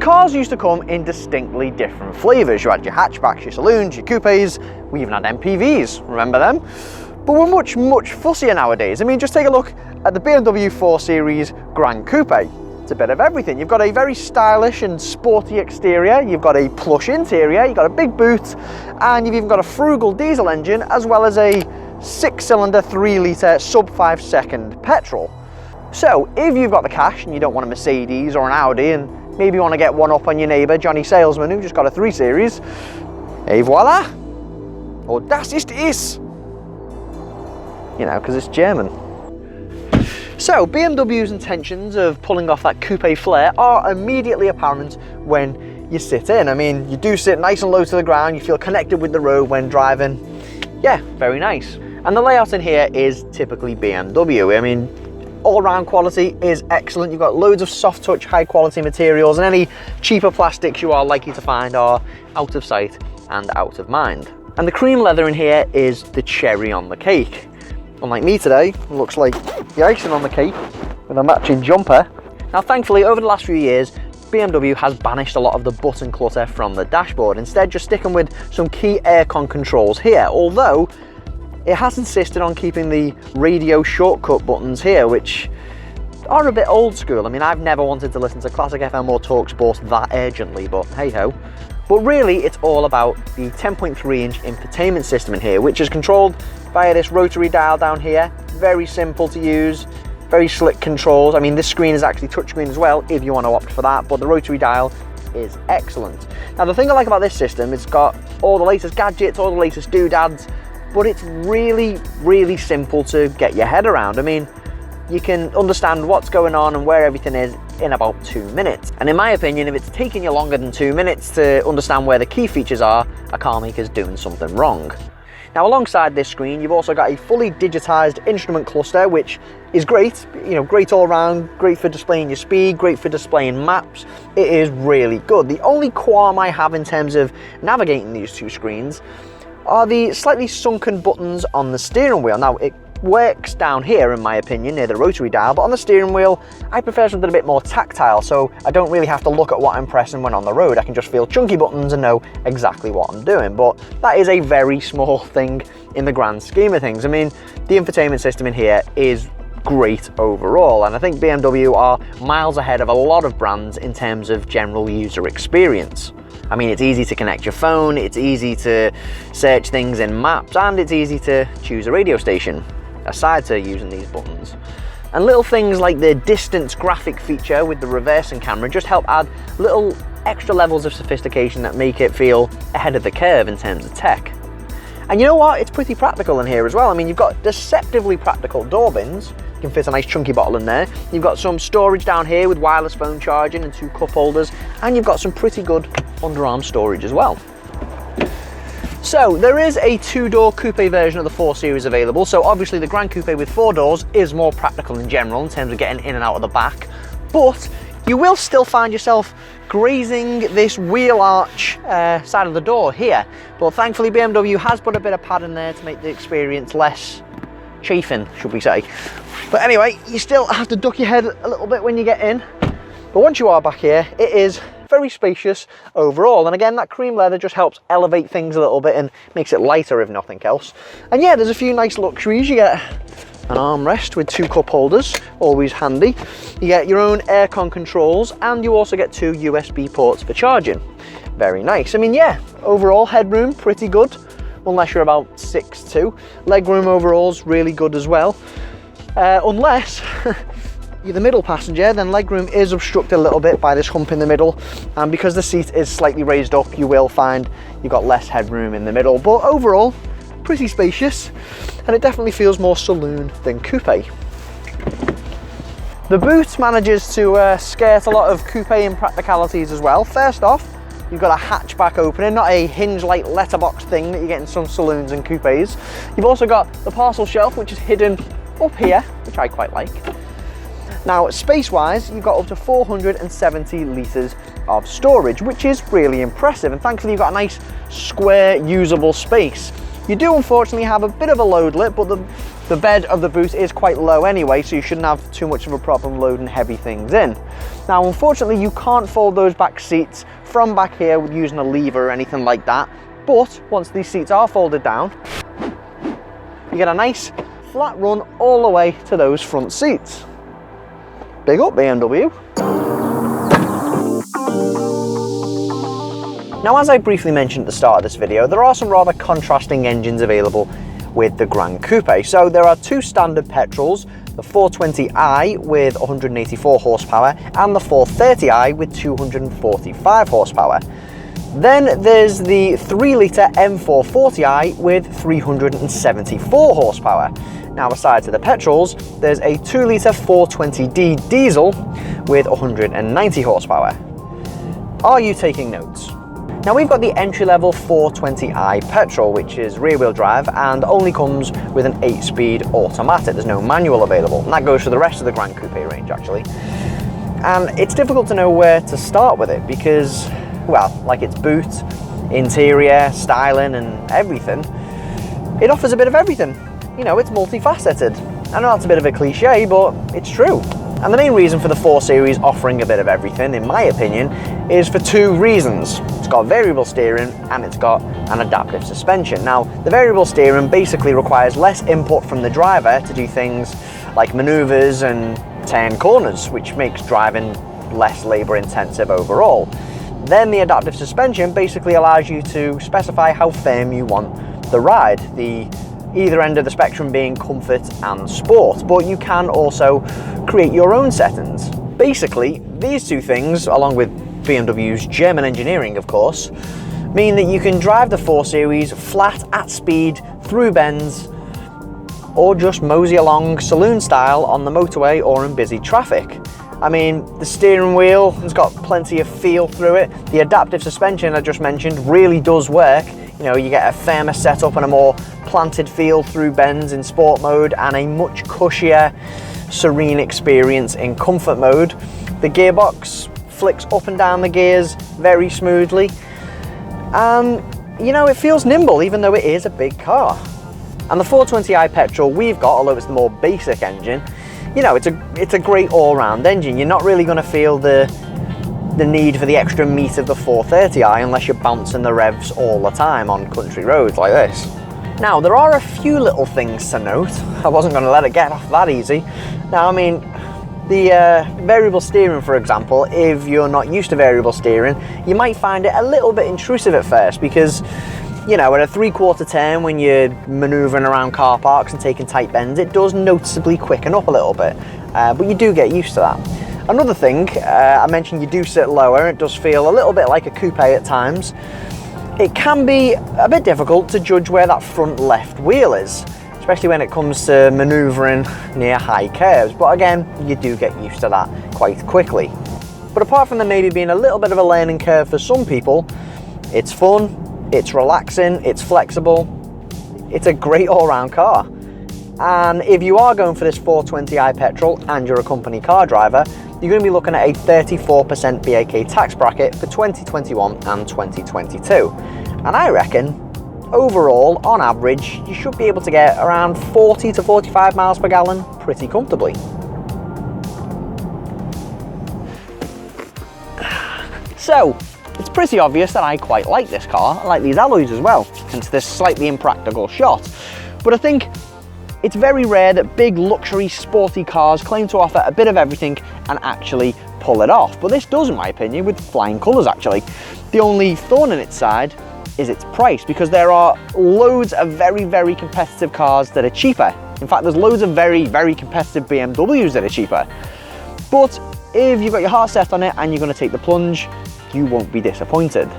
cars used to come in distinctly different flavours. You had your hatchbacks, your saloons, your coupes, we even had MPVs, remember them? But we're much, much fussier nowadays. I mean, just take a look at the BMW 4 Series Gran Coupe. It's a bit of everything. You've got a very stylish and sporty exterior, you've got a plush interior, you've got a big boot, and you've even got a frugal diesel engine, as well as a 6-cylinder 3-litre sub 5 second petrol. So if you've got the cash and you don't want a Mercedes or an Audi, and maybe you want to get one up on your neighbour Johnny Salesman who just got a 3 Series, et voila! Or das ist es! You know, because it's German. So BMW's intentions of pulling off that coupe flair are immediately apparent when you sit in. I mean, you do sit nice and low to the ground, you feel connected with the road when driving. Yeah, very nice. And the layout in here is typically BMW. I mean, all-round quality is excellent. You've got loads of soft touch, high quality materials, and any cheaper plastics you are likely to find are out of sight and out of mind. And the cream leather in here is the cherry on the cake. Unlike me today, it looks like the icing on the cake with a matching jumper. Now thankfully, over the last few years, BMW has banished a lot of the button clutter from the dashboard, instead just sticking with some key aircon controls here, although it has insisted on keeping the radio shortcut buttons here, which are a bit old school. I mean, I've never wanted to listen to Classic FM or TalkSport that urgently, but hey ho. But really, it's all about the 10.3-inch infotainment system in here, which is controlled via this rotary dial down here. Very simple to use, very slick controls. I mean, this screen is actually touchscreen as well, if you want to opt for that, but the rotary dial is excellent. Now, the thing I like about this system, it's got all the latest gadgets, all the latest doodads, but it's really, really simple to get your head around. I mean, you can understand what's going on and where everything is in about 2 minutes. And in my opinion, if it's taking you longer than 2 minutes to understand where the key features are, a car maker's doing something wrong. Now, alongside this screen, you've also got a fully digitized instrument cluster, which is great, you know, great all round, great for displaying your speed, great for displaying maps. It is really good. The only qualm I have in terms of navigating these two screens are the slightly sunken buttons on the steering wheel. Now, it works down here, in my opinion, near the rotary dial, but on the steering wheel, I prefer something a bit more tactile, so I don't really have to look at what I'm pressing when on the road. I can just feel chunky buttons and know exactly what I'm doing, but that is a very small thing in the grand scheme of things. I mean, the infotainment system in here is great overall, and I think BMW are miles ahead of a lot of brands in terms of general user experience. I mean, it's easy to connect your phone, it's easy to search things in maps, and it's easy to choose a radio station, aside to using these buttons. And little things like the distance graphic feature with the reversing camera just help add little extra levels of sophistication that make it feel ahead of the curve in terms of tech. And you know what? It's pretty practical in here as well. I mean, you've got deceptively practical door bins. You can fit a nice chunky bottle in there. You've got some storage down here with wireless phone charging and 2 cup holders. And you've got some pretty good underarm storage as well. So there is a 2-door coupe version of the 4 Series available. So obviously the Gran Coupe with 4 doors is more practical in general in terms of getting in and out of the back. But you will still find yourself grazing this wheel arch side of the door here. But thankfully BMW has put a bit of pad in there to make the experience less chafing, should we say. But anyway, you still have to duck your head a little bit when you get in. But once you are back here, it is very spacious overall. And again, that cream leather just helps elevate things a little bit and makes it lighter if nothing else. And yeah, there's a few nice luxuries. You get an armrest with 2 cup holders, always handy. You get your own aircon controls, and you also get 2 USB ports for charging. Very nice. I mean, yeah, overall headroom pretty good, unless you're about 6'2". Legroom overall is really good as well. Unless you're the middle passenger, then legroom is obstructed a little bit by this hump in the middle, and because the seat is slightly raised up, you will find you've got less headroom in the middle. But overall, pretty spacious, and it definitely feels more saloon than coupe. The boot manages to skirt a lot of coupe impracticalities as well. First off, you've got a hatchback opening, not a hinge-like letterbox thing that you get in some saloons and coupes. You've also got the parcel shelf, which is hidden up here, which I quite like. Now, space-wise, you've got up to 470 litres of storage, which is really impressive, and thankfully you've got a nice, square, usable space. You do unfortunately have a bit of a load lip, but the The bed of the boot is quite low anyway, so you shouldn't have too much of a problem loading heavy things in. Now, unfortunately, you can't fold those back seats from back here with using a lever or anything like that, but once these seats are folded down, you get a nice flat run all the way to those front seats. Big up, BMW. Now, as I briefly mentioned at the start of this video, there are some rather contrasting engines available with the Gran Coupe. So there are two standard petrols, the 420i with 184 horsepower and the 430i with 245 horsepower. Then there's the 3-litre M440i with 374 horsepower. Now, aside to the petrols, there's a 2-litre 420d diesel with 190 horsepower. Are you taking notes? Now, we've got the entry-level 420i petrol, which is rear-wheel drive and only comes with an 8-speed automatic. There's no manual available, and that goes for the rest of the Gran Coupe range, actually. And it's difficult to know where to start with it because, well, like its boot, interior, styling and everything, it offers a bit of everything. You know, it's multifaceted. I know that's a bit of a cliche, but it's true. And the main reason for the 4 Series offering a bit of everything, in my opinion, is for 2 reasons. It's got variable steering and it's got an adaptive suspension. Now, the variable steering basically requires less input from the driver to do things like maneuvers and turn corners, which makes driving less labor intensive overall. Then the adaptive suspension basically allows you to specify how firm you want the ride, the either end of the spectrum being comfort and sport, but you can also create your own settings. Basically, these 2 things, along with BMW's German engineering, of course, mean that you can drive the 4 Series flat at speed through bends, or just mosey along saloon style on the motorway or in busy traffic. I mean, the steering wheel has got plenty of feel through it. The adaptive suspension I just mentioned really does work. You know, you get a firmer setup and a more planted feel through bends in sport mode and a much cushier, serene experience in comfort mode. The gearbox flicks up and down the gears very smoothly. And, you know, it feels nimble even though it is a big car. And the 420i petrol we've got, although it's the more basic engine, you know, it's a great all-round engine. You're not really going to feel the need for the extra meat of the 430i unless you're bouncing the revs all the time on country roads like this. Now, there are a few little things to note. I wasn't going to let it get off that easy. Now, I mean, the variable steering, for example, if you're not used to variable steering, you might find it a little bit intrusive at first because, you know, at a 3/4 turn when you're manoeuvring around car parks and taking tight bends, it does noticeably quicken up a little bit, but you do get used to that. Another thing, I mentioned you do sit lower. It does feel a little bit like a coupe at times. It can be a bit difficult to judge where that front left wheel is, especially when it comes to manoeuvring near high curves. But again, you do get used to that quite quickly. But apart from there maybe being a little bit of a learning curve for some people, it's fun, it's relaxing, it's flexible, it's a great all-round car. And if you are going for this 420i petrol and you're a company car driver, you're going to be looking at a 34% BAK tax bracket for 2021 and 2022. And I reckon, overall, on average, you should be able to get around 40 to 45 miles per gallon pretty comfortably. So, it's pretty obvious that I quite like this car. I like these alloys as well, hence this slightly impractical shot. But I think it's very rare that big luxury sporty cars claim to offer a bit of everything and actually pull it off. But this does, in my opinion, with flying colours actually. The only thorn in its side is its price, because there are loads of very, very competitive cars that are cheaper. In fact, there's loads of very, very competitive BMWs that are cheaper. But if you've got your heart set on it and you're going to take the plunge, you won't be disappointed.